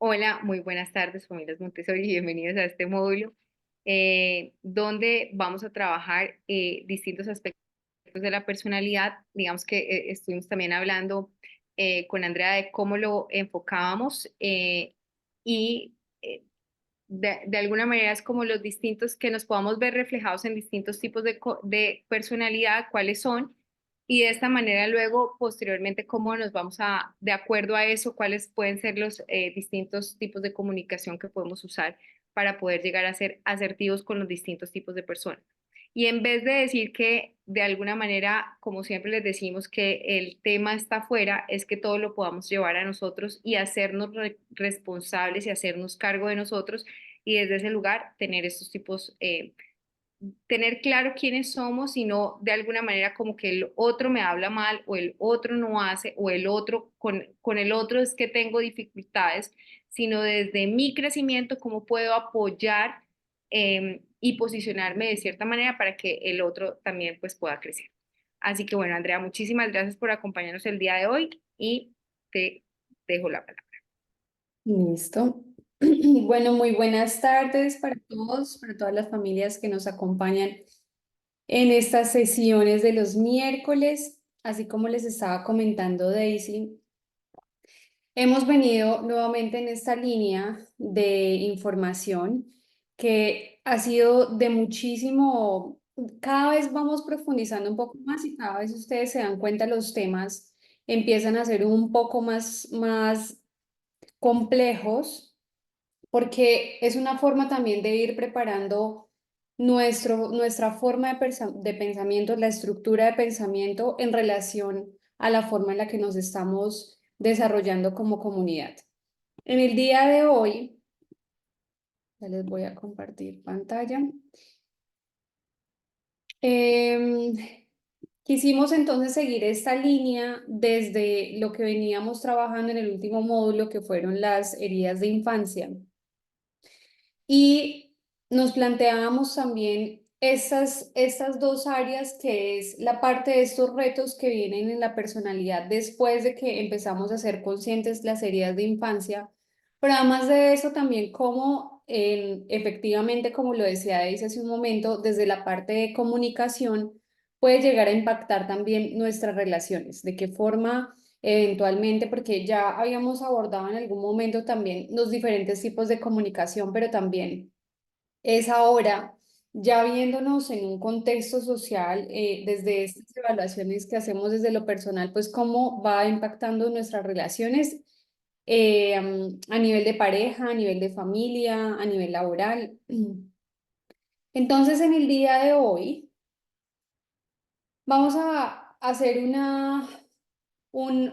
Hola, muy buenas tardes, familias Montessori, y bienvenidos a este módulo donde vamos a trabajar distintos aspectos de la personalidad. Digamos que estuvimos también hablando con Andrea de cómo lo enfocábamos y de alguna manera es como los distintos que nos podamos ver reflejados en distintos tipos de personalidad, cuáles son, y de esta manera luego, posteriormente, cómo nos vamos a, de acuerdo a eso, cuáles pueden ser los distintos tipos de comunicación que podemos usar para poder llegar a ser asertivos con los distintos tipos de personas. Y en vez de decir que de alguna manera, como siempre les decimos, que el tema está afuera, es que todo lo podamos llevar a nosotros y hacernos responsables y hacernos cargo de nosotros y desde ese lugar tener estos tipos, tener claro quiénes somos y no de alguna manera como que el otro me habla mal o el otro no hace o el otro, con el otro es que tengo dificultades, sino desde mi crecimiento, cómo puedo apoyar y posicionarme de cierta manera para que el otro también pues pueda crecer. Así que bueno, Andrea, muchísimas gracias por acompañarnos el día de hoy y te dejo la palabra. Listo. Bueno, muy buenas tardes para todos, para todas las familias que nos acompañan en estas sesiones de los miércoles. Así como les estaba comentando Daisy, hemos venido nuevamente en esta línea de información que ha sido de muchísimo, cada vez vamos profundizando un poco más y cada vez ustedes se dan cuenta los temas empiezan a ser un poco más complejos porque es una forma también de ir preparando nuestra forma de pensamiento, la estructura de pensamiento en relación a la forma en la que nos estamos desarrollando como comunidad. En el día de hoy, ya les voy a compartir pantalla. Em, Quisimos entonces seguir esta línea desde lo que veníamos trabajando en el último módulo, que fueron las heridas de infancia. Y nos planteábamos también estas dos áreas, que es la parte de estos retos que vienen en la personalidad después de que empezamos a ser conscientes las heridas de infancia, pero además de eso también cómo efectivamente, como lo decía Daisy hace un momento, desde la parte de comunicación puede llegar a impactar también nuestras relaciones, de qué forma eventualmente, porque ya habíamos abordado en algún momento también los diferentes tipos de comunicación, pero también es ahora, ya viéndonos en un contexto social, desde estas evaluaciones que hacemos desde lo personal, pues cómo va impactando nuestras relaciones a nivel de pareja, a nivel de familia, a nivel laboral. Entonces, en el día de hoy, vamos a hacer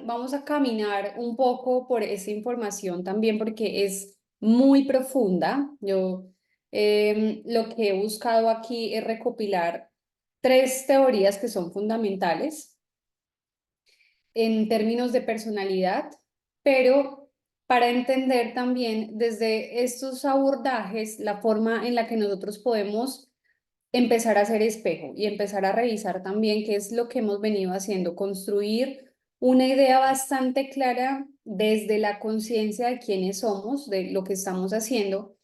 vamos a caminar un poco por esa información también porque es muy profunda. Yo lo que he buscado aquí es recopilar tres teorías que son fundamentales en términos de personalidad, pero para entender también desde estos abordajes la forma en la que nosotros podemos empezar a hacer espejo y empezar a revisar también qué es lo que hemos venido haciendo, construir una idea bastante clara desde la conciencia de quiénes somos, de lo que estamos haciendo.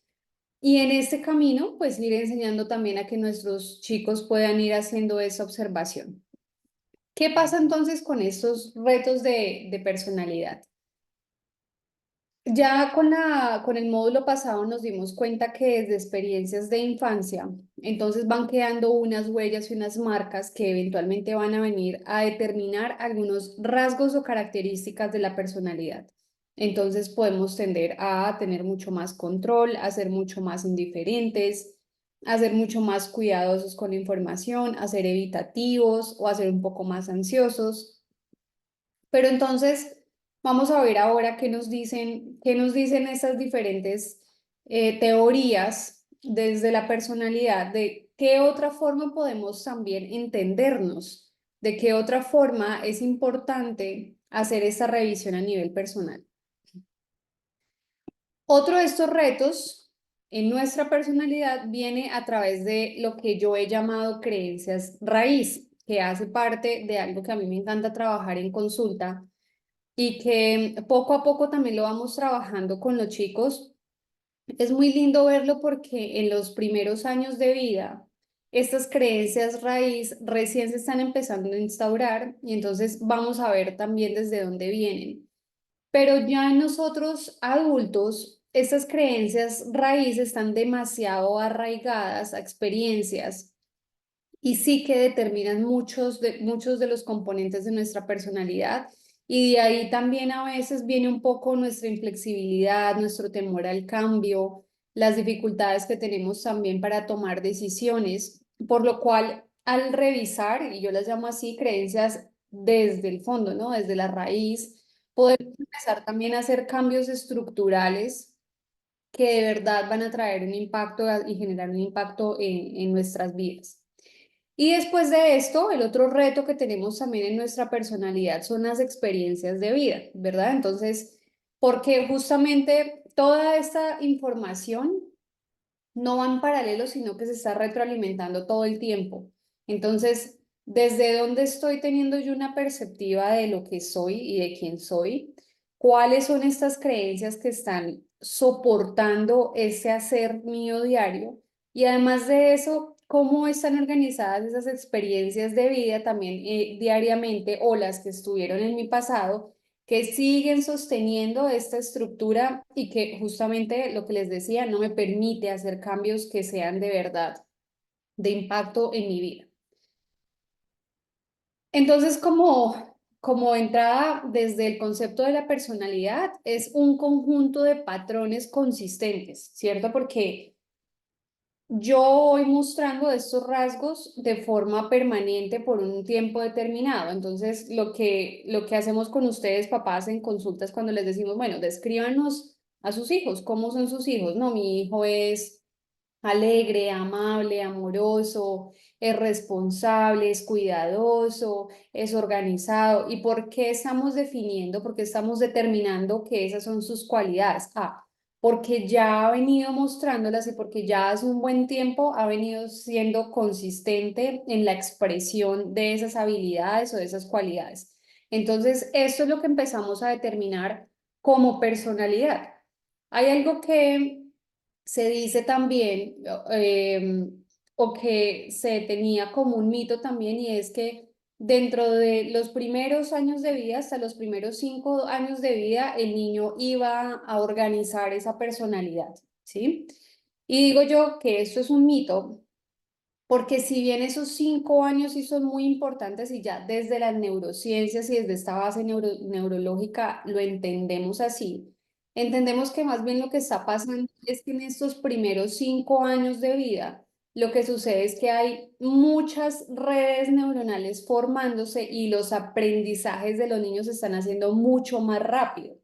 Y en este camino, pues ir enseñando también a que nuestros chicos puedan ir haciendo esa observación. ¿Qué pasa entonces con estos retos de personalidad? Ya con el módulo pasado nos dimos cuenta que desde experiencias de infancia, entonces van quedando unas huellas y unas marcas que eventualmente van a venir a determinar algunos rasgos o características de la personalidad. Entonces podemos tender a tener mucho más control, a ser mucho más indiferentes, a ser mucho más cuidadosos con la información, a ser evitativos o a ser un poco más ansiosos. Pero entonces vamos a ver ahora qué nos dicen estas diferentes teorías desde la personalidad, de qué otra forma podemos también entendernos, de qué otra forma es importante hacer esta revisión a nivel personal. Otro de estos retos en nuestra personalidad viene a través de lo que yo he llamado creencias raíz, que hace parte de algo que a mí me encanta trabajar en consulta, y que poco a poco también lo vamos trabajando con los chicos. Es muy lindo verlo porque en los primeros años de vida, estas creencias raíz recién se están empezando a instaurar y entonces vamos a ver también desde dónde vienen. Pero ya en nosotros adultos, estas creencias raíz están demasiado arraigadas a experiencias y sí que determinan muchos de los componentes de nuestra personalidad. Y de ahí también a veces viene un poco nuestra inflexibilidad, nuestro temor al cambio, las dificultades que tenemos también para tomar decisiones, por lo cual al revisar, y yo las llamo así, creencias desde el fondo, ¿no? Desde la raíz, podemos empezar también a hacer cambios estructurales que de verdad van a traer un impacto y generar un impacto en nuestras vidas. Y después de esto, el otro reto que tenemos también en nuestra personalidad son las experiencias de vida, ¿verdad? Entonces, porque justamente toda esta información no va en paralelo, sino que se está retroalimentando todo el tiempo. Entonces, desde dónde estoy teniendo yo una perspectiva de lo que soy y de quién soy, cuáles son estas creencias que están soportando ese hacer mío diario y además de eso, cómo están organizadas esas experiencias de vida también diariamente o las que estuvieron en mi pasado que siguen sosteniendo esta estructura y que justamente lo que les decía no me permite hacer cambios que sean de verdad de impacto en mi vida. Entonces, como entrada desde el concepto de la personalidad, es un conjunto de patrones consistentes, ¿cierto? Porque yo voy mostrando estos rasgos de forma permanente por un tiempo determinado. Entonces, lo que hacemos con ustedes, papás, en consultas, cuando les decimos, bueno, descríbanos a sus hijos, ¿cómo son sus hijos? No, mi hijo es alegre, amable, amoroso, es responsable, es cuidadoso, es organizado. ¿Y por qué estamos definiendo, por qué estamos determinando que esas son sus cualidades? Ah, porque ya ha venido mostrándolas y porque ya hace un buen tiempo ha venido siendo consistente en la expresión de esas habilidades o de esas cualidades. Entonces, esto es lo que empezamos a determinar como personalidad. Hay algo que se dice también, o que se tenía como un mito también, y es que dentro de los primeros años de vida, hasta los primeros 5 años de vida, el niño iba a organizar esa personalidad, ¿sí? Y digo yo que esto es un mito, porque si bien esos 5 años sí son muy importantes y ya desde las neurociencias y desde esta base neurológica lo entendemos así, entendemos que más bien lo que está pasando es que en estos primeros 5 años de vida, lo que sucede es que hay muchas redes neuronales formándose y los aprendizajes de los niños se están haciendo mucho más rápido.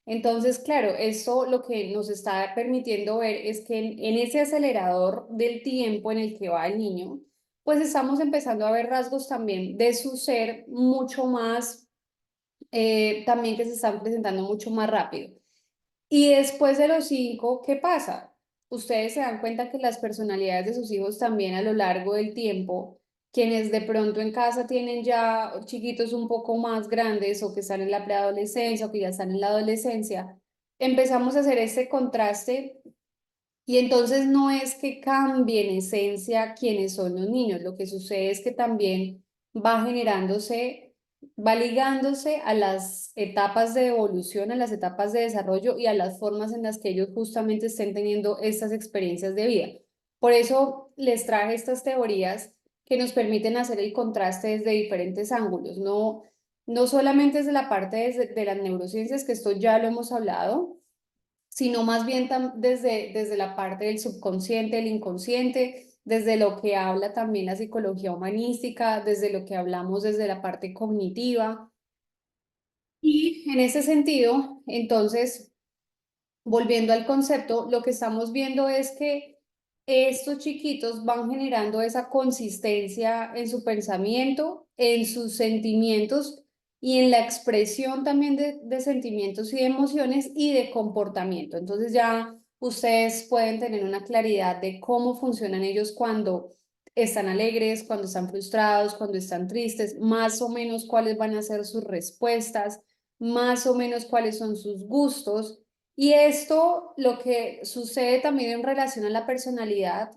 Entonces, claro, eso lo que nos está permitiendo ver es que en ese acelerador del tiempo en el que va el niño, pues estamos empezando a ver rasgos también de su ser mucho más, también que se están presentando mucho más rápido. Y después de los 5, ¿qué pasa? Ustedes se dan cuenta que las personalidades de sus hijos también a lo largo del tiempo, quienes de pronto en casa tienen ya chiquitos un poco más grandes o que están en la preadolescencia o que ya están en la adolescencia, empezamos a hacer este contraste y entonces no es que cambie en esencia quiénes son los niños, lo que sucede es que también va generándose, va ligándose a las etapas de evolución, a las etapas de desarrollo y a las formas en las que ellos justamente estén teniendo estas experiencias de vida. Por eso les traje estas teorías que nos permiten hacer el contraste desde diferentes ángulos, no solamente desde la parte de las neurociencias, que esto ya lo hemos hablado, sino más bien desde la parte del subconsciente, el inconsciente, desde lo que habla también la psicología humanística, desde lo que hablamos desde la parte cognitiva. Y en ese sentido, entonces, volviendo al concepto, lo que estamos viendo es que estos chiquitos van generando esa consistencia en su pensamiento, en sus sentimientos y en la expresión también de sentimientos y de emociones y de comportamiento. Entonces ya ustedes pueden tener una claridad de cómo funcionan ellos cuando están alegres, cuando están frustrados, cuando están tristes, más o menos cuáles van a ser sus respuestas. más o menos cuáles son sus gustos. Y esto, lo que sucede también en relación a la personalidad,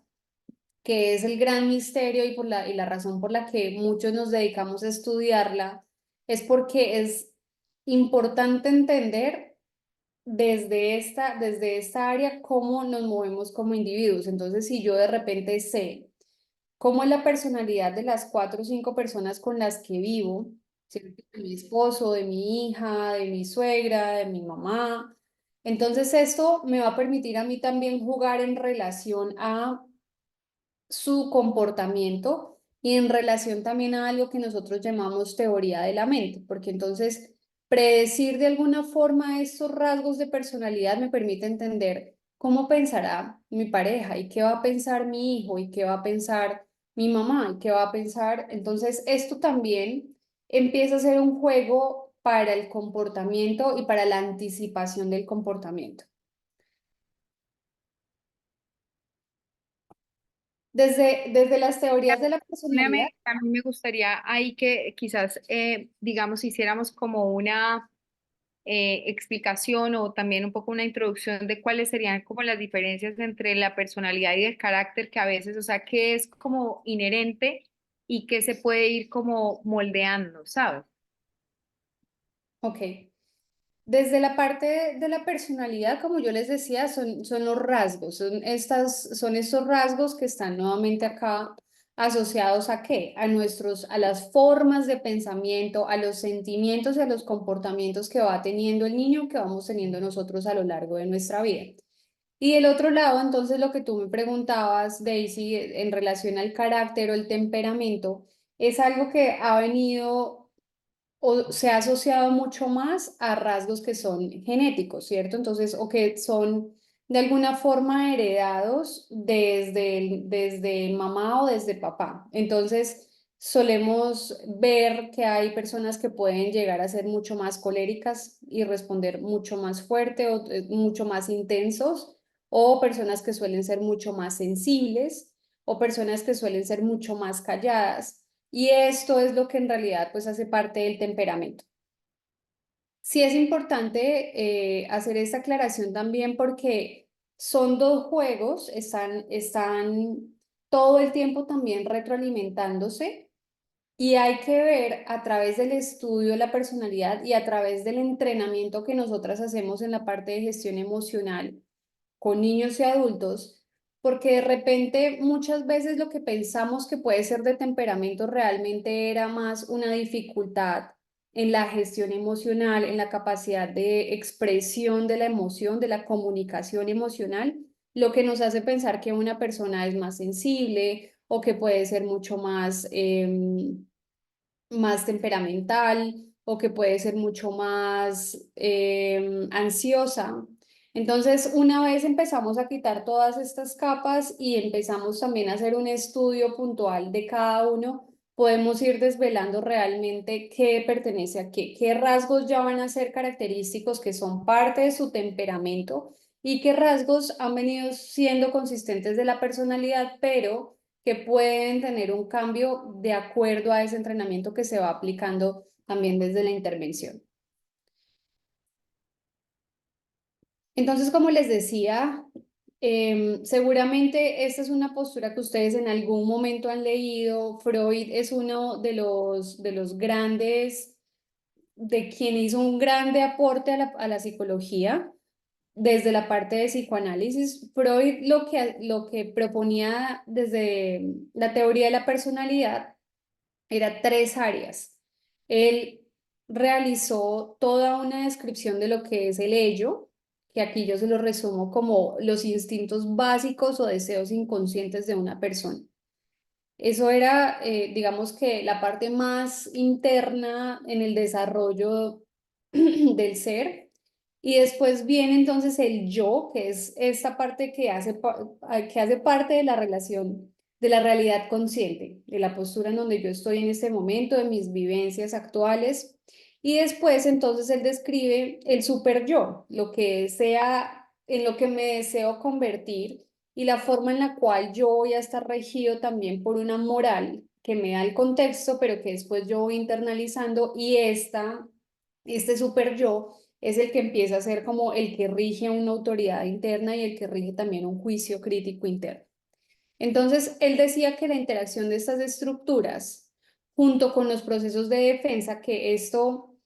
que es el gran misterio y la razón por la que muchos nos dedicamos a estudiarla, es porque es importante entender desde esta área cómo nos movemos como individuos. Entonces, si yo de repente sé cómo es la personalidad de las 4 o 5 personas con las que vivo, ¿cierto? De mi esposo, de mi hija, de mi suegra, de mi mamá. Entonces esto me va a permitir a mí también jugar en relación a su comportamiento y en relación también a algo que nosotros llamamos teoría de la mente, porque entonces predecir de alguna forma estos rasgos de personalidad me permite entender cómo pensará mi pareja y qué va a pensar mi hijo y qué va a pensar mi mamá y qué va a pensar. Entonces esto también empieza a ser un juego para el comportamiento y para la anticipación del comportamiento. Desde las teorías de la personalidad. A mí me gustaría ahí que quizás, digamos, hiciéramos como una explicación o también un poco una introducción de cuáles serían como las diferencias entre la personalidad y el carácter que a veces, o sea, qué es como inherente y qué se puede ir como moldeando, ¿sabes? Ok. Desde la parte de la personalidad, como yo les decía, son los rasgos, son estos rasgos que están nuevamente acá asociados ¿a qué? A las formas de pensamiento, a los sentimientos y a los comportamientos que va teniendo el niño, que vamos teniendo nosotros a lo largo de nuestra vida. Y del otro lado, entonces, lo que tú me preguntabas, Daisy, en relación al carácter o el temperamento, es algo que ha venido o se ha asociado mucho más a rasgos que son genéticos, ¿cierto? Entonces, o que son de alguna forma heredados desde mamá o desde papá. Entonces, solemos ver que hay personas que pueden llegar a ser mucho más coléricas y responder mucho más fuerte o mucho más intensos, o personas que suelen ser mucho más sensibles, o personas que suelen ser mucho más calladas. Y esto es lo que en realidad pues hace parte del temperamento. Sí es importante hacer esta aclaración también porque son dos juegos, están todo el tiempo también retroalimentándose y hay que ver a través del estudio de la personalidad y a través del entrenamiento que nosotras hacemos en la parte de gestión emocional con niños y adultos, porque de repente muchas veces lo que pensamos que puede ser de temperamento realmente era más una dificultad en la gestión emocional, en la capacidad de expresión de la emoción, de la comunicación emocional, lo que nos hace pensar que una persona es más sensible o que puede ser mucho más temperamental o que puede ser mucho más ansiosa. Entonces, una vez empezamos a quitar todas estas capas y empezamos también a hacer un estudio puntual de cada uno, podemos ir desvelando realmente qué pertenece a qué rasgos ya van a ser característicos que son parte de su temperamento y qué rasgos han venido siendo consistentes de la personalidad, pero que pueden tener un cambio de acuerdo a ese entrenamiento que se va aplicando también desde la intervención. Entonces, como les decía, seguramente esta es una postura que ustedes en algún momento han leído. Freud es uno de los grandes, de quien hizo un grande aporte a la psicología. Desde la parte de psicoanálisis, Freud lo que proponía desde la teoría de la personalidad era 3 áreas. Él realizó toda una descripción de lo que es el ello, que aquí yo se lo resumo como los instintos básicos o deseos inconscientes de una persona. Eso era, digamos que la parte más interna en el desarrollo del ser. Y después viene entonces el yo, que es esta parte que hace parte de la relación, de la realidad consciente, de la postura en donde yo estoy en este momento, de mis vivencias actuales. Y después entonces él describe el super yo, lo que sea, en lo que me deseo convertir y la forma en la cual yo voy a estar regido también por una moral que me da el contexto, pero que después yo voy internalizando y esta Este super yo es el que empieza a ser como el que rige una autoridad interna y el que rige también un juicio crítico interno. Entonces, él decía que la interacción de estas estructuras, junto con los procesos de defensa, que esto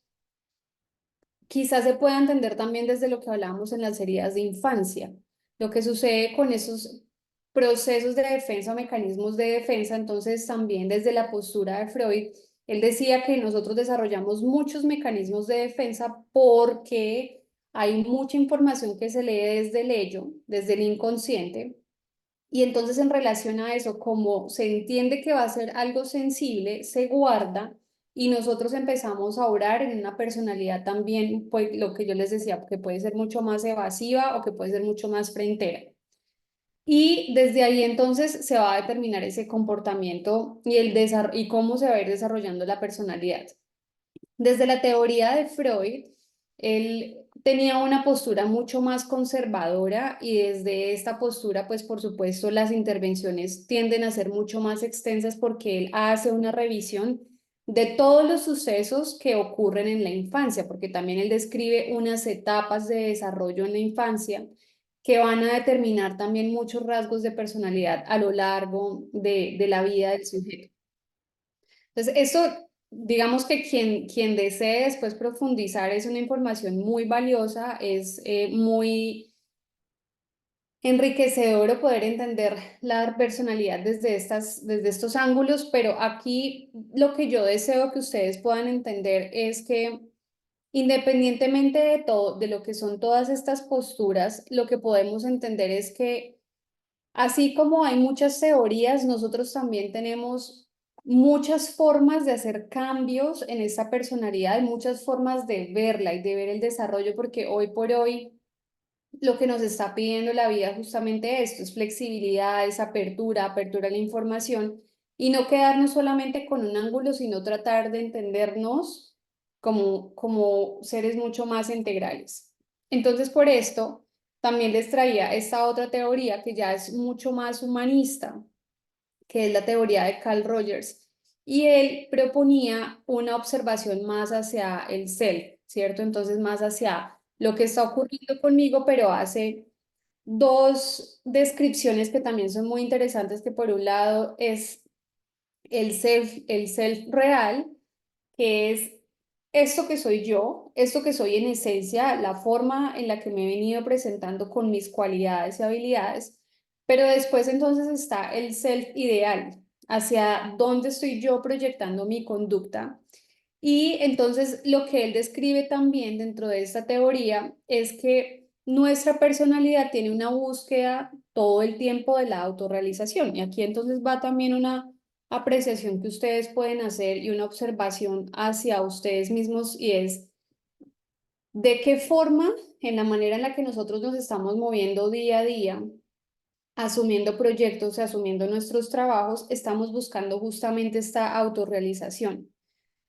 quizás se pueda entender también desde lo que hablábamos en las heridas de infancia. Lo que sucede con esos procesos de defensa o mecanismos de defensa, entonces también desde la postura de Freud, él decía que nosotros desarrollamos muchos mecanismos de defensa porque hay mucha información que se lee desde el ello, desde el inconsciente, y entonces en relación a eso, como se entiende que va a ser algo sensible, se guarda y nosotros empezamos a orar en una personalidad también, pues lo que yo les decía, que puede ser mucho más evasiva o que puede ser mucho más frentera. Y desde ahí entonces se va a determinar ese comportamiento y, y cómo se va a ir desarrollando la personalidad. Desde la teoría de Freud, él tenía una postura mucho más conservadora y desde esta postura, pues por supuesto, las intervenciones tienden a ser mucho más extensas porque él hace una revisión de todos los sucesos que ocurren en la infancia, porque también él describe unas etapas de desarrollo en la infancia que van a determinar también muchos rasgos de personalidad a lo largo de la vida del sujeto. Entonces, eso, digamos que quien desee después profundizar es una información muy valiosa, es muy enriquecedor poder entender la personalidad desde estos ángulos, pero aquí lo que yo deseo que ustedes puedan entender es que independientemente de todo, de lo que son todas estas posturas, lo que podemos entender es que así como hay muchas teorías, nosotros también tenemos muchas formas de hacer cambios en esta personalidad, muchas formas de verla y de ver el desarrollo, porque hoy por hoy lo que nos está pidiendo la vida justamente esto, es flexibilidad, es apertura, apertura a la información y no quedarnos solamente con un ángulo, sino tratar de entendernos como seres mucho más integrales. Entonces, por esto, también les traía esta otra teoría que ya es mucho más humanista, que es la teoría de Carl Rogers. Y él proponía una observación más hacia el self, ¿cierto? Entonces, más hacia lo que está ocurriendo conmigo, pero hace dos descripciones que también son muy interesantes, que por un lado es el self real, que es esto que soy yo, esto que soy en esencia, la forma en la que me he venido presentando con mis cualidades y habilidades, pero después entonces está el self ideal, hacia dónde estoy yo proyectando mi conducta. Y entonces lo que él describe también dentro de esta teoría es que nuestra personalidad tiene una búsqueda todo el tiempo de la autorrealización. Y aquí entonces va también una apreciación que ustedes pueden hacer y una observación hacia ustedes mismos y es de qué forma, en la manera en la que nosotros nos estamos moviendo día a día, asumiendo proyectos y asumiendo nuestros trabajos, estamos buscando justamente esta autorrealización.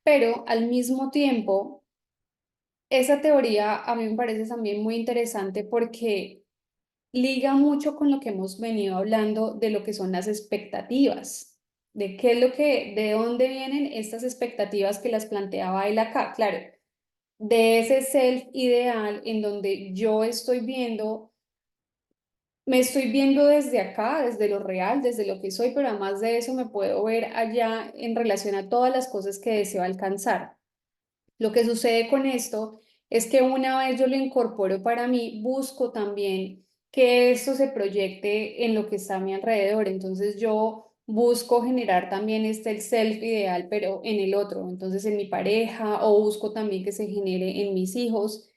Pero al mismo tiempo, esa teoría a mí me parece también muy interesante porque liga mucho con lo que hemos venido hablando de lo que son las expectativas, de qué es lo que, de dónde vienen estas expectativas que las planteaba él acá. Claro, de ese self ideal en donde yo estoy viendo, me estoy viendo desde acá, desde lo real, desde lo que soy, pero además de eso me puedo ver allá en relación a todas las cosas que deseo alcanzar. Lo que sucede con esto es que una vez yo lo incorporo para mí, busco también que esto se proyecte en lo que está a mi alrededor. Entonces yo busco generar también el self ideal, pero en el otro, entonces en mi pareja, o busco también que se genere en mis hijos.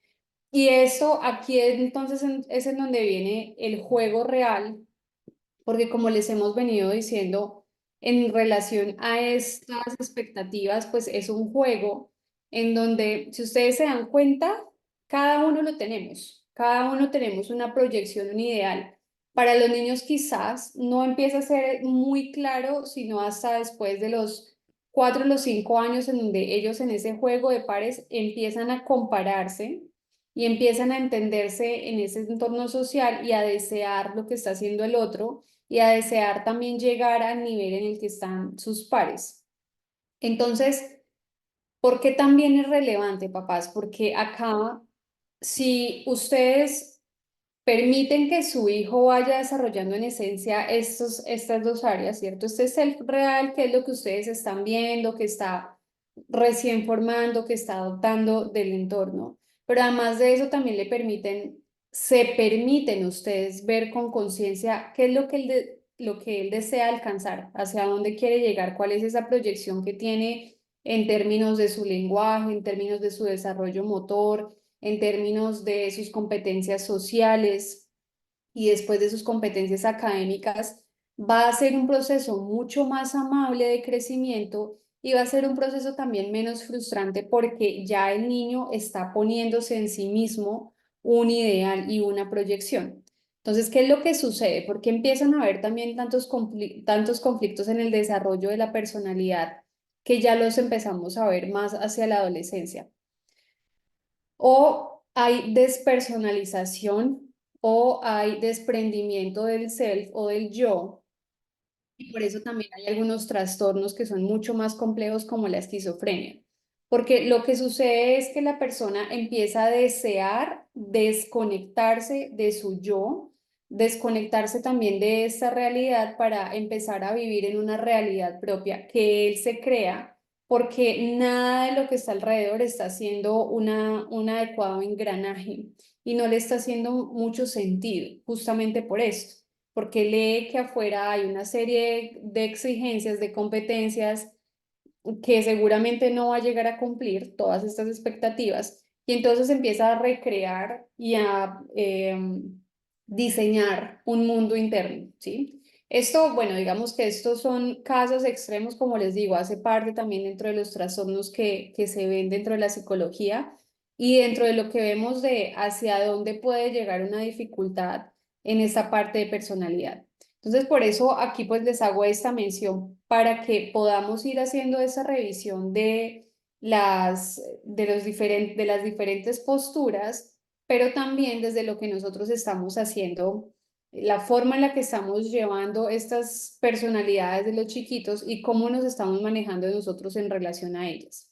Y esto aquí entonces es en donde viene el juego real porque como les hemos venido diciendo, en relación a estas expectativas, pues es un juego en donde, si ustedes se dan cuenta, cada uno tenemos una proyección, un ideal. Para los niños quizás no empieza a ser muy claro, sino hasta después de los 4 o los 5 años en donde ellos en ese juego de pares empiezan a compararse y empiezan a entenderse en ese entorno social y a desear lo que está haciendo el otro y a desear también llegar al nivel en el que están sus pares. Entonces, ¿Por qué también es relevante, papás? Porque acá, si ustedes permiten que su hijo vaya desarrollando en esencia estas dos áreas, ¿cierto? Este self real, que es lo que ustedes están viendo, que está recién formando, que está adoptando del entorno, pero además de eso también se permiten ustedes ver con conciencia qué es lo que lo que él desea alcanzar, hacia dónde quiere llegar, cuál es esa proyección que tiene en términos de su lenguaje, en términos de su desarrollo motor, en términos de sus competencias sociales y después de sus competencias académicas, va a ser un proceso mucho más amable de crecimiento y va a ser un proceso también menos frustrante porque ya el niño está poniéndose en sí mismo un ideal y una proyección. Entonces, ¿qué es lo que sucede? Porque empiezan a haber también tantos conflictos en el desarrollo de la personalidad que ya los empezamos a ver más hacia la adolescencia. O hay despersonalización o hay desprendimiento del self o del yo. Y por eso también hay algunos trastornos que son mucho más complejos como la esquizofrenia. Porque lo que sucede es que la persona empieza a desear desconectarse de su yo, desconectarse también de esta realidad para empezar a vivir en una realidad propia que él se crea, porque nada de lo que está alrededor está haciendo un adecuado engranaje y no le está haciendo mucho sentido, justamente por esto porque lee que afuera hay una serie de exigencias, de competencias que seguramente no va a llegar a cumplir todas estas expectativas y entonces empieza a recrear y a diseñar un mundo interno, ¿sí? Esto, bueno, digamos que estos son casos extremos, como les digo, hace parte también dentro de los trastornos que se ven dentro de la psicología y dentro de lo que vemos de hacia dónde puede llegar una dificultad en esta parte de personalidad. Entonces, por eso aquí pues les hago esta mención para que podamos ir haciendo esa revisión de las diferentes posturas, pero también desde lo que nosotros estamos haciendo, la forma en la que estamos llevando estas personalidades de los chiquitos y cómo nos estamos manejando nosotros en relación a ellas.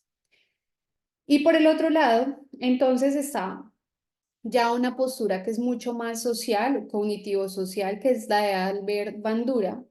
Y por el otro lado, entonces está ya una postura que es mucho más social, cognitivo-social, que es la de Albert Bandura.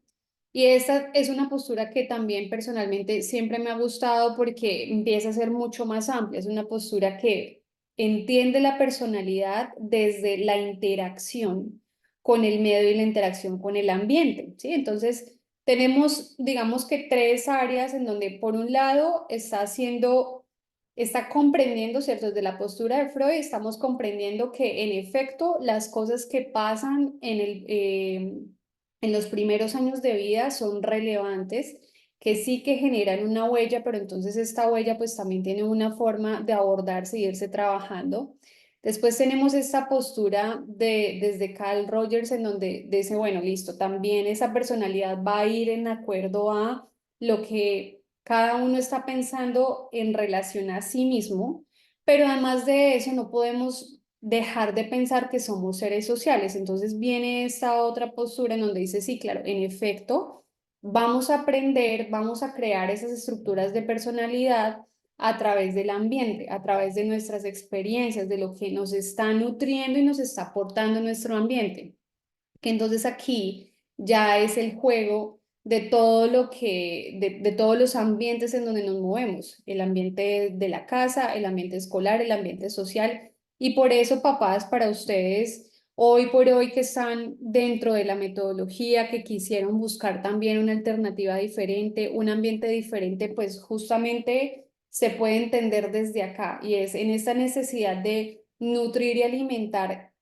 Y esta es una postura que también personalmente siempre me ha gustado porque empieza a ser mucho más amplia. Es una postura que entiende la personalidad desde la interacción con el medio y la interacción con el ambiente, ¿sí? Entonces, tenemos, digamos que tres áreas en donde por un lado está comprendiendo, ¿cierto? Desde la postura de Freud estamos comprendiendo que en efecto las cosas que pasan en los primeros años de vida son relevantes, que sí que generan una huella, pero entonces esta huella pues también tiene una forma de abordarse y irse trabajando. Después tenemos esta postura desde Carl Rogers en donde dice, bueno, listo, también esa personalidad va a ir en acuerdo a lo que cada uno está pensando en relación a sí mismo, pero además de eso no podemos dejar de pensar que somos seres sociales. Entonces viene esta otra postura en donde dice, sí, claro, en efecto, vamos a aprender, vamos a crear esas estructuras de personalidad a través del ambiente, a través de nuestras experiencias, de lo que nos está nutriendo y nos está aportando nuestro ambiente. Que entonces aquí ya es el juego de todo de todos los ambientes en donde nos movemos, el ambiente de la casa, el ambiente escolar, el ambiente social. Y por eso, papás, para ustedes, hoy por hoy que están dentro de la metodología, que quisieron buscar también una alternativa diferente, un ambiente diferente, pues justamente se puede entender desde acá y es en esta necesidad de nutrir y alimentar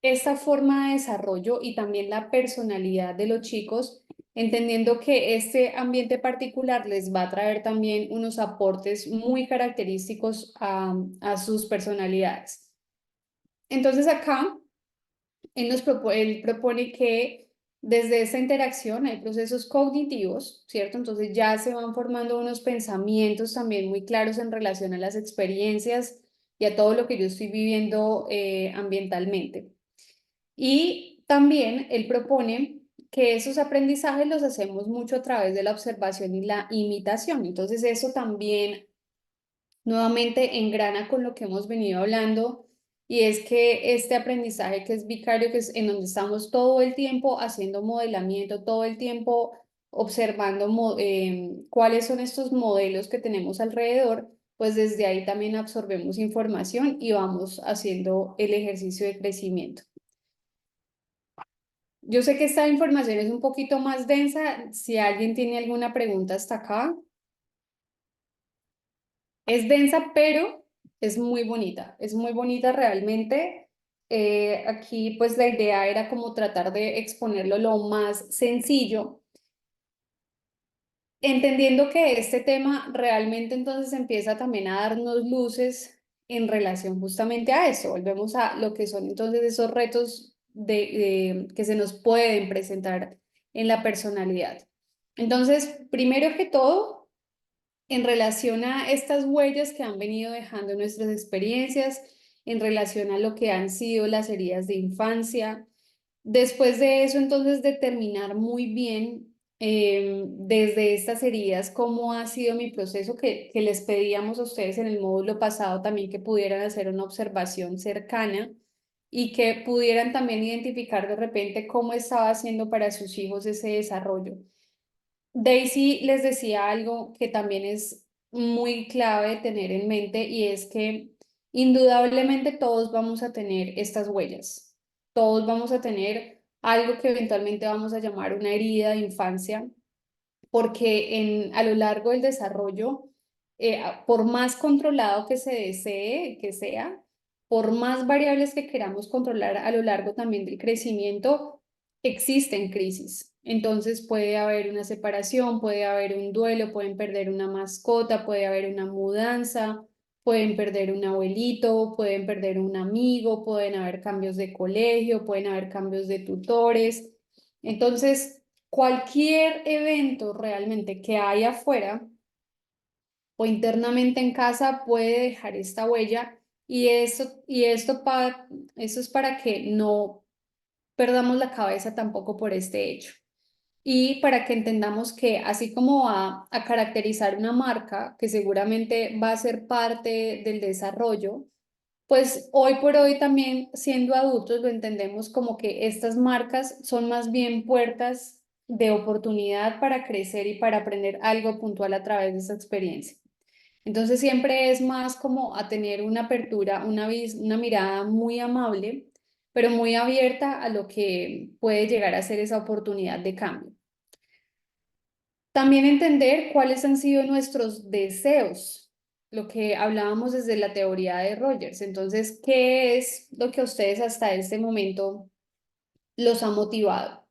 esta forma de desarrollo y también la personalidad de los chicos, entendiendo que este ambiente particular les va a traer también unos aportes muy característicos a sus personalidades. Entonces acá él propone que desde esta interacción hay procesos cognitivos, ¿cierto? Entonces ya se van formando unos pensamientos también muy claros en relación a las experiencias y a todo lo que yo estoy viviendo ambientalmente. Y también él propone que esos aprendizajes los hacemos mucho a través de la observación y la imitación. Entonces eso también nuevamente engrana con lo que hemos venido hablando, y es que este aprendizaje que es vicario, que es en donde estamos todo el tiempo haciendo modelamiento, todo el tiempo observando cuáles son estos modelos que tenemos alrededor, pues desde ahí también absorbemos información y vamos haciendo el ejercicio de crecimiento. Yo sé que esta información es un poquito más densa. Si alguien tiene alguna pregunta hasta acá, es densa, pero es muy bonita realmente. Aquí pues la idea era como tratar de exponerlo lo más sencillo, entendiendo que este tema realmente entonces empieza también a darnos luces en relación justamente a eso. Volvemos a lo que son entonces esos retos que se nos pueden presentar en la personalidad. Entonces, primero que todo, en relación a estas huellas que han venido dejando nuestras experiencias, en relación a lo que han sido las heridas de infancia. Después de eso, entonces, determinar muy bien desde estas heridas cómo ha sido mi proceso, que les pedíamos a ustedes en el módulo pasado también que pudieran hacer una observación cercana y que pudieran también identificar de repente cómo estaba haciendo para sus hijos ese desarrollo. Daisy les decía algo que también es muy clave tener en mente, y es que indudablemente todos vamos a tener estas huellas, todos vamos a tener algo que eventualmente vamos a llamar una herida de infancia, porque a lo largo del desarrollo, por más controlado que se desee que sea, por más variables que queramos controlar a lo largo también del crecimiento, existen crisis. Entonces puede haber una separación, puede haber un duelo, pueden perder una mascota, puede haber una mudanza, pueden perder un abuelito, pueden perder un amigo, pueden haber cambios de colegio, pueden haber cambios de tutores. Entonces, cualquier evento realmente que haya afuera o internamente en casa puede dejar esta huella, eso es para que no perdamos la cabeza tampoco por este hecho. Y para que entendamos que así como va a caracterizar una marca, que seguramente va a ser parte del desarrollo, pues hoy por hoy también siendo adultos lo entendemos como que estas marcas son más bien puertas de oportunidad para crecer y para aprender algo puntual a través de esa experiencia. Entonces siempre es más como a tener una apertura, una mirada muy amable, pero muy abierta a lo que puede llegar a ser esa oportunidad de cambio. También entender cuáles han sido nuestros deseos, lo que hablábamos desde la teoría de Rogers. Entonces, ¿qué es lo que a ustedes hasta este momento los ha motivado?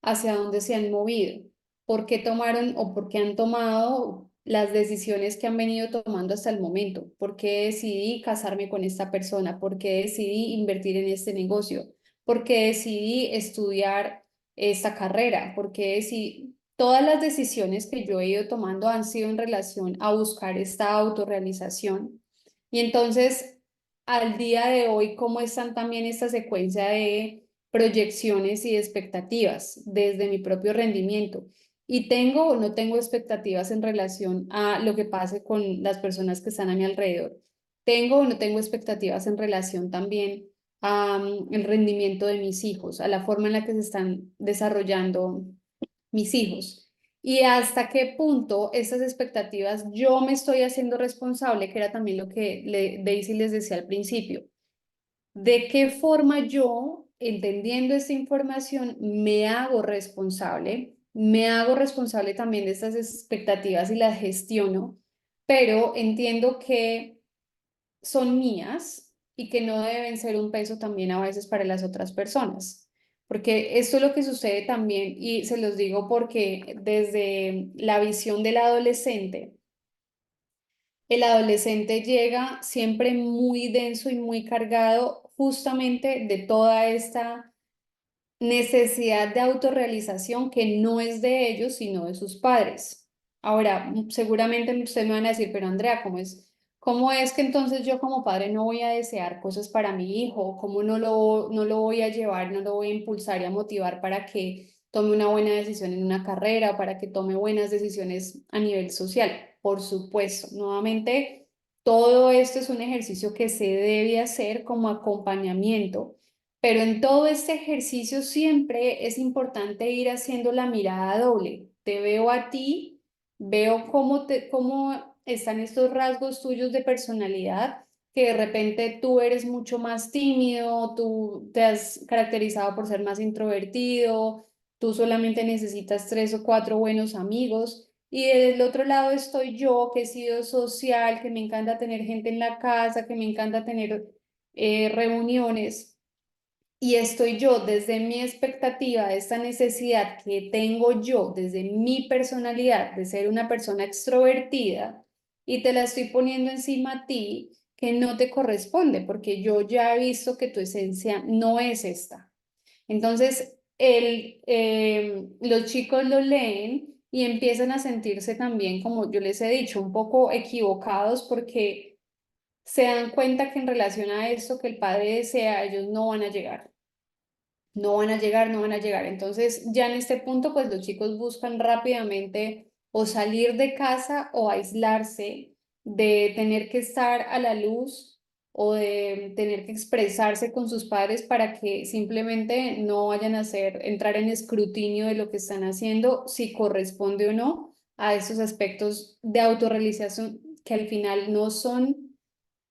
¿Hacia dónde se han movido? ¿Por qué tomaron o por qué han tomado las decisiones que han venido tomando hasta el momento? ¿Por qué decidí casarme con esta persona? ¿Por qué decidí invertir en este negocio? ¿Por qué decidí estudiar esta carrera? ¿Por qué decidí? Todas las decisiones que yo he ido tomando han sido en relación a buscar esta autorrealización. Y entonces, al día de hoy, ¿cómo están también esta secuencia de proyecciones y expectativas desde mi propio rendimiento? ¿Y tengo o no tengo expectativas en relación a lo que pase con las personas que están a mi alrededor? ¿Tengo o no tengo expectativas en relación también al rendimiento de mis hijos, a la forma en la que se están desarrollando mis hijos? ¿Y hasta qué punto esas expectativas yo me estoy haciendo responsable, que era también lo que Daisy les decía al principio? ¿De qué forma yo, entendiendo esta información, me hago responsable? Me hago responsable también de estas expectativas y las gestiono, pero entiendo que son mías y que no deben ser un peso también a veces para las otras personas. Porque esto es lo que sucede también, y se los digo porque desde la visión del adolescente, el adolescente llega siempre muy denso y muy cargado justamente de toda esta necesidad de autorrealización que no es de ellos, sino de sus padres. Ahora, seguramente ustedes me van a decir, pero Andrea, cómo es que entonces yo como padre no voy a desear cosas para mi hijo? ¿Cómo no lo voy a llevar, no lo voy a impulsar y a motivar para que tome una buena decisión en una carrera, para que tome buenas decisiones a nivel social? Por supuesto, nuevamente Todo esto es un ejercicio que se debe hacer como acompañamiento, pero en todo este ejercicio siempre es importante ir haciendo la mirada doble. Te veo a ti, veo cómo están estos rasgos tuyos de personalidad, que de repente tú eres mucho más tímido, tú te has caracterizado por ser más introvertido, tú solamente necesitas 3 o 4 buenos amigos. Y del otro lado estoy yo, que he sido social, que me encanta tener gente en la casa, que me encanta tener reuniones. Y estoy yo desde mi expectativa, esta necesidad que tengo yo, desde mi personalidad de ser una persona extrovertida, y te la estoy poniendo encima a ti, que no te corresponde, porque yo ya he visto que tu esencia no es esta. Entonces, los chicos lo leen y empiezan a sentirse también, como yo les he dicho, un poco equivocados porque se dan cuenta que en relación a esto que el padre desea, ellos no van a llegar. No van a llegar, no van a llegar. Entonces, ya en este punto, pues los chicos buscan rápidamente o salir de casa o aislarse de tener que estar a la luz o de tener que expresarse con sus padres para que simplemente no vayan a entrar en escrutinio de lo que están haciendo, si corresponde o no a esos aspectos de autorrealización que al final no son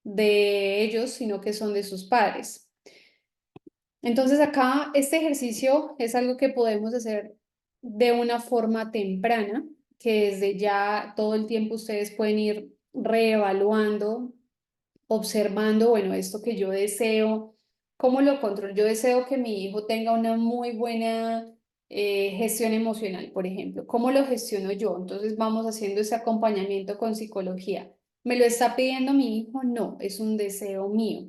de ellos, sino que son de sus padres. Entonces acá este ejercicio es algo que podemos hacer de una forma temprana, que desde ya todo el tiempo ustedes pueden ir reevaluando, observando, bueno, esto que yo deseo, ¿cómo lo controlo? Yo deseo que mi hijo tenga una muy buena gestión emocional, por ejemplo. ¿Cómo lo gestiono yo? Entonces vamos haciendo ese acompañamiento con psicología. ¿Me lo está pidiendo mi hijo? No, es un deseo mío,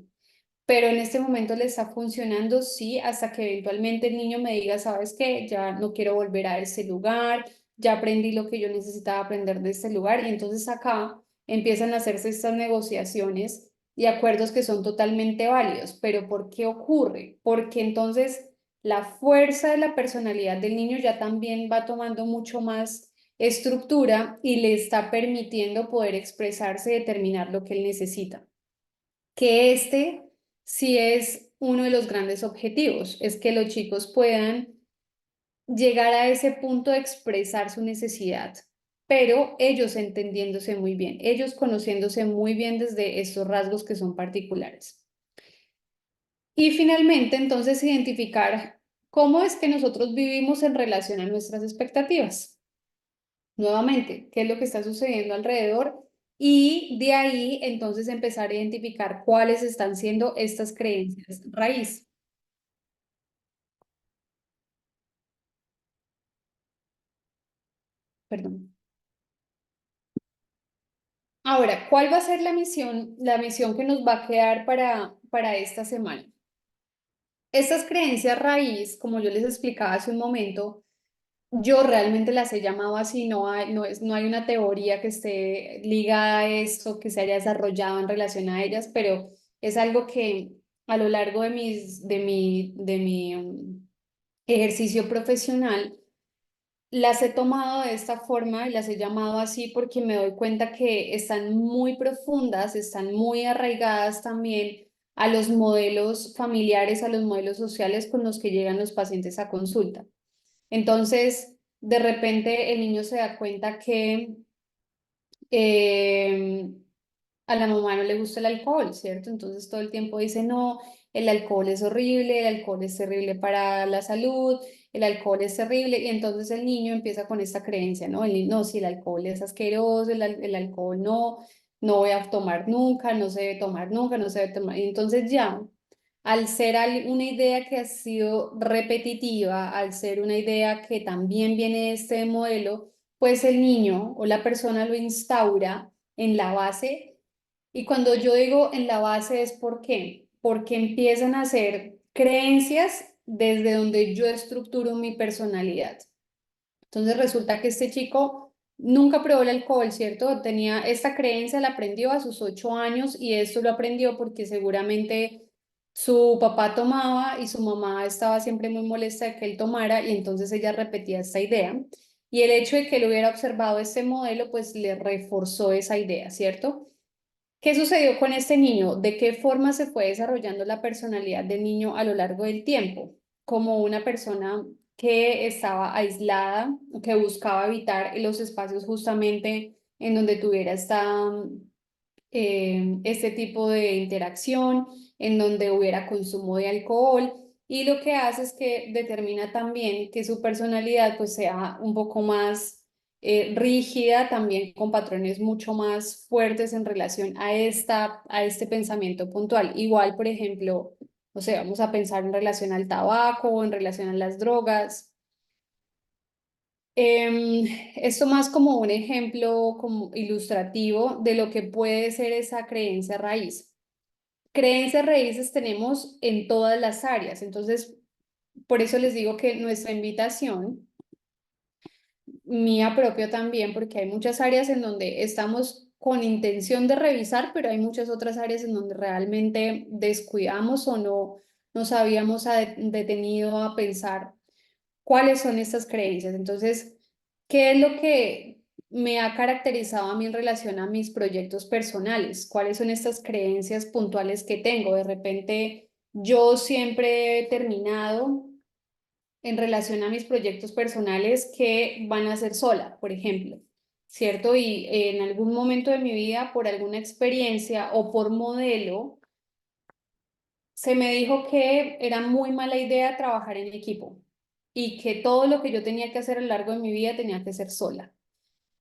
pero en este momento le está funcionando, sí, hasta que eventualmente el niño me diga, ¿sabes qué? Ya no quiero volver a ese lugar, ya aprendí lo que yo necesitaba aprender de este lugar, y entonces acá empiezan a hacerse estas negociaciones y acuerdos que son totalmente válidos. Pero ¿por qué ocurre? Porque entonces la fuerza de la personalidad del niño ya también va tomando mucho más estructura y le está permitiendo poder expresarse y determinar lo que él necesita, que este sí es uno de los grandes objetivos, es que los chicos puedan llegar a ese punto de expresar su necesidad, pero ellos entendiéndose muy bien, ellos conociéndose muy bien desde estos rasgos que son particulares. Y finalmente, entonces, identificar cómo es que nosotros vivimos en relación a nuestras expectativas. Nuevamente, qué es lo que está sucediendo alrededor, y de ahí entonces empezar a identificar cuáles están siendo estas creencias raíz. Perdón. Ahora, ¿cuál va a ser la misión? La misión que nos va a quedar para esta semana. Estas creencias raíz, como yo les explicaba hace un momento, yo realmente las he llamado así, no hay una teoría que esté ligada a esto, que se haya desarrollado en relación a ellas, pero es algo que a lo largo de mi ejercicio profesional las he tomado de esta forma y las he llamado así porque me doy cuenta que están muy profundas, están muy arraigadas también a los modelos familiares, a los modelos sociales con los que llegan los pacientes a consulta. Entonces, de repente el niño se da cuenta que eh, a la mamá no le gusta el alcohol, ¿cierto? Entonces todo el tiempo dice, no, el alcohol es horrible, el alcohol es terrible para la salud, el alcohol es terrible, y entonces el niño empieza con esta creencia, ¿no? No, si el alcohol es asqueroso, el alcohol no, no voy a tomar nunca, no se debe tomar nunca, no se debe tomar. Y entonces ya, al ser una idea que ha sido repetitiva, al ser una idea que también viene de este modelo, pues el niño o la persona lo instaura en la base. Y cuando yo digo en la base es ¿por qué? Porque empiezan a ser creencias desde donde yo estructuro mi personalidad. Entonces resulta que este chico nunca probó el alcohol, ¿cierto? Tenía esta creencia, la aprendió a sus 8 años, y esto lo aprendió porque seguramente su papá tomaba y su mamá estaba siempre muy molesta de que él tomara, y entonces ella repetía esta idea. Y el hecho de que él hubiera observado este modelo, pues le reforzó esa idea, ¿cierto? ¿Qué sucedió con este niño? ¿De qué forma se fue desarrollando la personalidad del niño a lo largo del tiempo? Como una persona que estaba aislada, que buscaba evitar los espacios justamente en donde tuviera este tipo de interacción, en donde hubiera consumo de alcohol, y lo que hace es que determina también que su personalidad pues sea un poco más rígida, también con patrones mucho más fuertes en relación a este pensamiento puntual. Igual, por ejemplo, o sea, vamos a pensar en relación al tabaco, en relación a las drogas. Esto más como un ejemplo como ilustrativo de lo que puede ser esa creencia raíz. Creencias raíces tenemos en todas las áreas, entonces por eso les digo que nuestra invitación, mía propio también, porque hay muchas áreas en donde estamos con intención de revisar, pero hay muchas otras áreas en donde realmente descuidamos o no nos habíamos detenido a pensar cuáles son estas creencias. Entonces, ¿qué es lo que me ha caracterizado a mí en relación a mis proyectos personales? ¿Cuáles son estas creencias puntuales que tengo? De repente, yo siempre he terminado en relación a mis proyectos personales que van a ser sola, por ejemplo, ¿cierto? Y en algún momento de mi vida, por alguna experiencia o por modelo, se me dijo que era muy mala idea trabajar en equipo y que todo lo que yo tenía que hacer a lo largo de mi vida tenía que ser sola.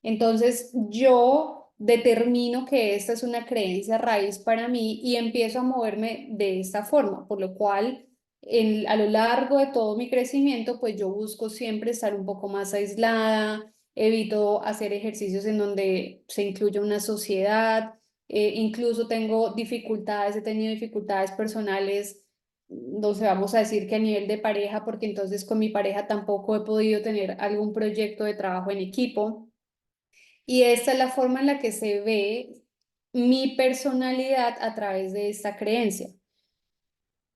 Entonces yo determino que esta es una creencia raíz para mí y empiezo a moverme de esta forma, por lo cual a lo largo de todo mi crecimiento, pues yo busco siempre estar un poco más aislada, evito hacer ejercicios en donde se incluya una sociedad, incluso tengo dificultades, he tenido dificultades personales. No sé, vamos a decir que a nivel de pareja, porque entonces con mi pareja tampoco he podido tener algún proyecto de trabajo en equipo. Y esta es la forma en la que se ve mi personalidad a través de esta creencia.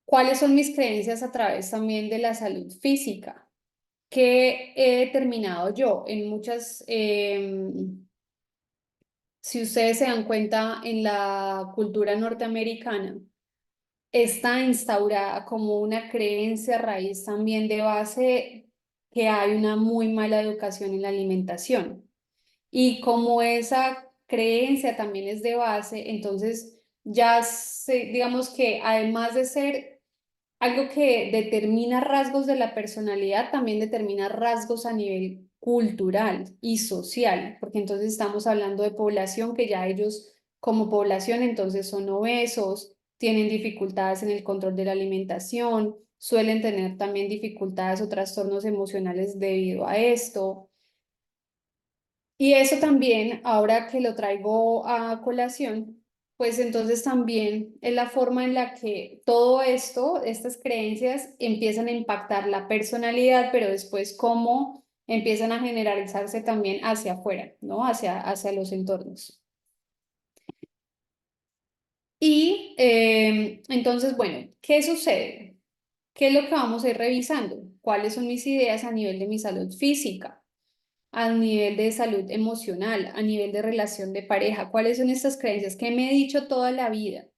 ¿Cuáles son mis creencias a través también de la salud física? Que he determinado yo en muchas, si ustedes se dan cuenta, en la cultura norteamericana, está instaurada como una creencia raíz también de base que hay una muy mala educación en la alimentación. Y como esa creencia también es de base, entonces digamos que además de ser algo que determina rasgos de la personalidad, también determina rasgos a nivel cultural y social, porque entonces estamos hablando de población que ya ellos como población entonces son obesos, tienen dificultades en el control de la alimentación, suelen tener también dificultades o trastornos emocionales debido a esto. Y eso también, ahora que lo traigo a colación, pues entonces también es la forma en la que todo esto, estas creencias, empiezan a impactar la personalidad, pero después cómo empiezan a generalizarse también hacia afuera, ¿no? Hacia los entornos. Y entonces, bueno, ¿qué sucede? ¿Qué es lo que vamos a ir revisando? ¿Cuáles son mis ideas a nivel de mi salud física? A nivel de salud emocional, a nivel de relación de pareja? ¿Cuáles son estas creencias que me he dicho toda la vida?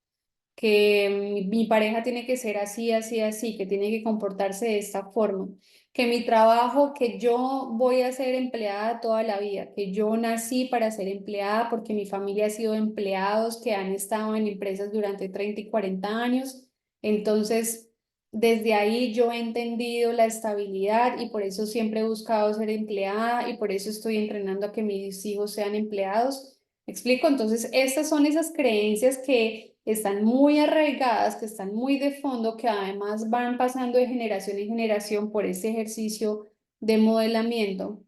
Que mi pareja tiene que ser así, así, así, que tiene que comportarse de esta forma, que mi trabajo, que yo voy a ser empleada toda la vida, que yo nací para ser empleada porque mi familia ha sido empleados que han estado en empresas durante 30 y 40 años. Entonces, desde ahí yo he entendido la estabilidad y por eso siempre he buscado ser empleada y por eso estoy entrenando a que mis hijos sean empleados. ¿Me explico? Entonces, estas son esas creencias que están muy arraigadas, que están muy de fondo, que además van pasando de generación en generación por este ejercicio de modelamiento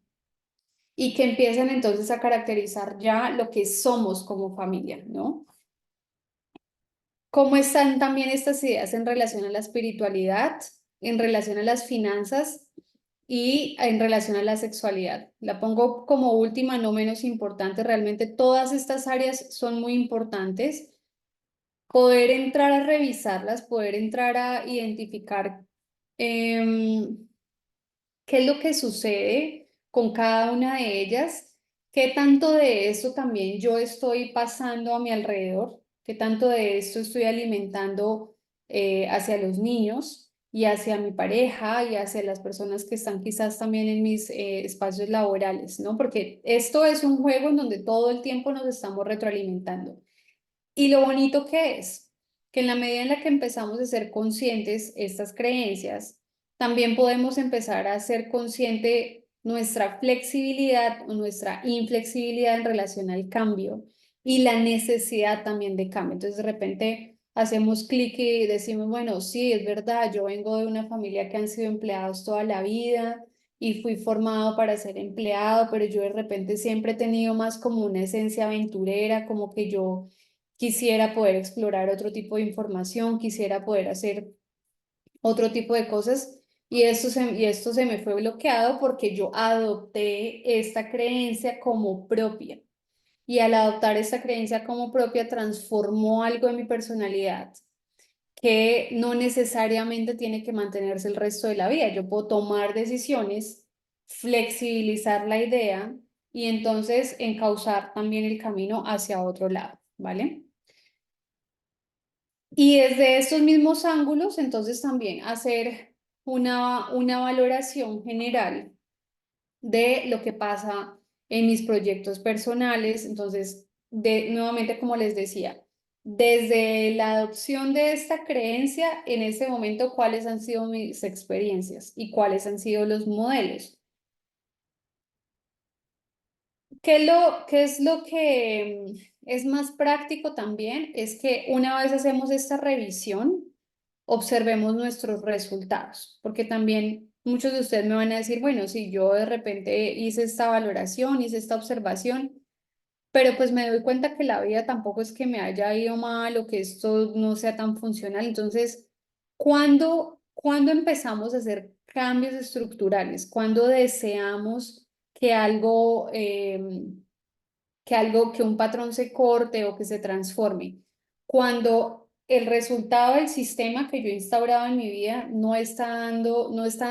y que empiezan entonces a caracterizar ya lo que somos como familia, ¿no? ¿Cómo están también estas ideas en relación a la espiritualidad, en relación a las finanzas y en relación a la sexualidad? La pongo como última, no menos importante. Realmente todas estas áreas son muy importantes. Poder entrar a revisarlas, poder entrar a identificar qué es lo que sucede con cada una de ellas, qué tanto de eso también yo estoy pasando a mi alrededor. qué tanto de esto estoy alimentando hacia los niños y hacia mi pareja y hacia las personas que están quizás también en mis espacios laborales, ¿no? Porque esto es un juego en donde todo el tiempo nos estamos retroalimentando. Y lo bonito que es, que en la medida en la que empezamos a ser conscientes estas creencias, también podemos empezar a ser consciente nuestra flexibilidad o nuestra inflexibilidad en relación al cambio y la necesidad también de cambio. Entonces de repente hacemos clic y decimos, bueno, sí, es verdad, yo vengo de una familia que han sido empleados toda la vida y fui formado para ser empleado, pero yo de repente siempre he tenido más como una esencia aventurera, como que yo quisiera poder explorar otro tipo de información, quisiera poder hacer otro tipo de cosas y esto se me fue bloqueado porque yo adopté esta creencia como propia. Y al adoptar esta creencia como propia transformó algo en mi personalidad que no necesariamente tiene que mantenerse el resto de la vida. Yo puedo tomar decisiones, flexibilizar la idea y entonces encauzar también el camino hacia otro lado, ¿vale? Y desde estos mismos ángulos, entonces también hacer una valoración general de lo que pasa en mis proyectos personales. Entonces, nuevamente, como les decía, desde la adopción de esta creencia, en este momento, ¿cuáles han sido mis experiencias y cuáles han sido los modelos? ¿Qué es lo que es más práctico también? Es que una vez hacemos esta revisión, observemos nuestros resultados, porque también muchos de ustedes me van a decir, bueno, si yo de repente hice esta valoración, hice esta observación, pero pues me doy cuenta que la vida tampoco es que me haya ido mal o que esto no sea tan funcional. Entonces, ¿cuándo empezamos a hacer cambios estructurales? ¿Cuándo deseamos que algo, que un patrón se corte o que se transforme? Cuando el resultado del sistema que yo he instaurado en mi vida no está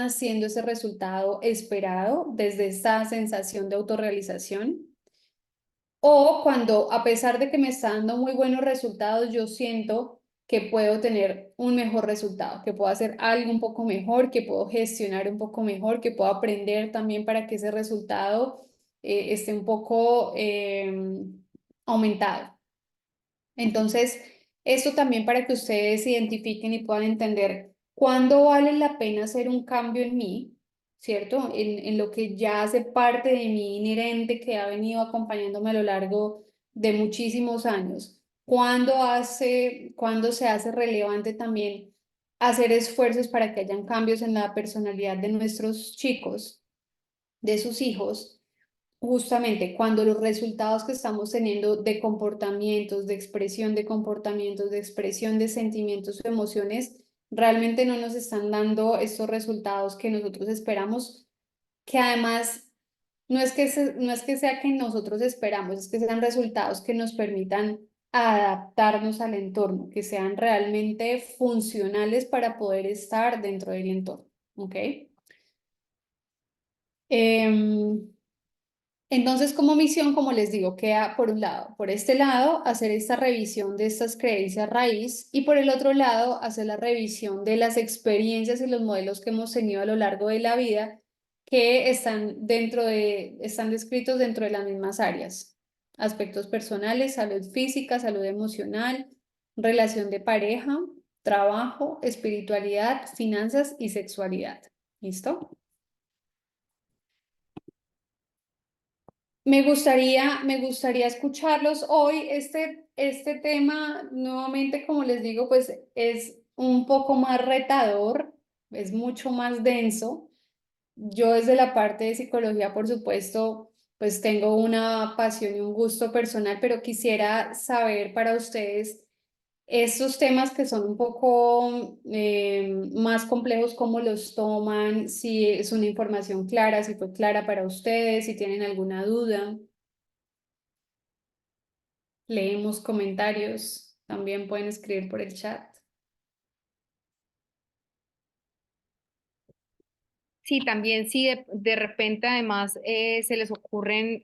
haciendo ese resultado esperado desde esta sensación de autorrealización. O cuando, a pesar de que me está dando muy buenos resultados, yo siento que puedo tener un mejor resultado, que puedo hacer algo un poco mejor, que puedo gestionar un poco mejor, que puedo aprender también para que ese resultado esté un poco aumentado. Entonces, esto también para que ustedes identifiquen y puedan entender cuándo vale la pena hacer un cambio en mí, ¿cierto? En lo que ya hace parte de mi inherente que ha venido acompañándome a lo largo de muchísimos años. Cuándo se hace relevante también hacer esfuerzos para que hayan cambios en la personalidad de nuestros chicos, de sus hijos justamente cuando los resultados que estamos teniendo de comportamientos, de expresión de comportamientos, de expresión de sentimientos o emociones, realmente no nos están dando estos resultados que nosotros esperamos, que además no es que sea que nosotros esperamos, es que sean resultados que nos permitan adaptarnos al entorno, que sean realmente funcionales para poder estar dentro del entorno, ¿ok? Em, Entonces, como misión, como les digo, queda por un lado, por este lado, hacer esta revisión de estas creencias raíz y por el otro lado, hacer la revisión de las experiencias y los modelos que hemos tenido a lo largo de la vida que están descritos dentro de las mismas áreas. Aspectos personales, salud física, salud emocional, relación de pareja, trabajo, espiritualidad, finanzas y sexualidad. ¿Listo? Me gustaría escucharlos hoy. Este tema, nuevamente, como les digo, pues es un poco más retador, es mucho más denso. Yo desde la parte de psicología, por supuesto, pues tengo una pasión y un gusto personal, pero quisiera saber para ustedes estos temas que son un poco más complejos, cómo los toman, si es una información clara, si fue clara para ustedes, si tienen alguna duda. Leemos comentarios, también pueden escribir por el chat. Sí, también si de repente además se les ocurren,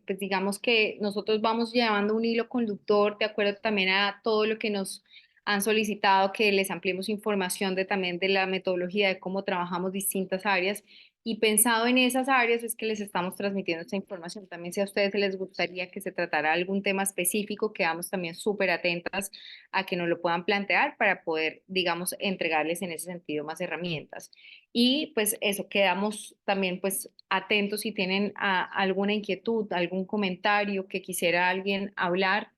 pues digamos que nosotros vamos llevando un hilo conductor de acuerdo también a todo lo que nos han solicitado, que les ampliemos información de también de la metodología de cómo trabajamos distintas áreas y pensado en esas áreas es que les estamos transmitiendo esta información. También si a ustedes les gustaría que se tratara algún tema específico, quedamos también súper atentas a que nos lo puedan plantear para poder, digamos, entregarles en ese sentido más herramientas. Y pues eso, quedamos también pues atentos si tienen alguna inquietud, algún comentario que quisiera alguien hablar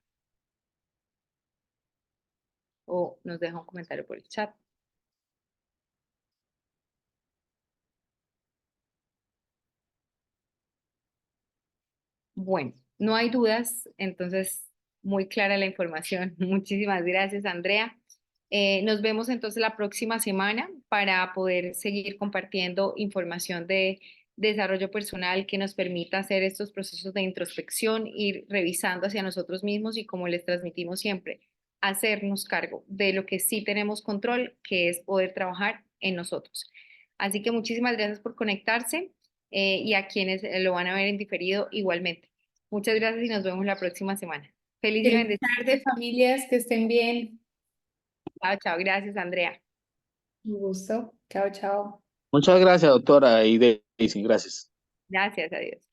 o nos deja un comentario por el chat. Bueno, no hay dudas, entonces muy clara la información. Muchísimas gracias, Andrea. Nos vemos entonces la próxima semana para poder seguir compartiendo información de desarrollo personal que nos permita hacer estos procesos de introspección, ir revisando hacia nosotros mismos y como les transmitimos siempre, hacernos cargo de lo que sí tenemos control, que es poder trabajar en nosotros. Así que muchísimas gracias por conectarse y a quienes lo van a ver en diferido igualmente. Muchas gracias y nos vemos la próxima semana. Feliz y Feliz bendecido. tarde, familias, que estén bien. Chao, chao. Gracias, Andrea. Un gusto. Chao, chao. Muchas gracias, doctora y Daisy, gracias. Gracias, adiós.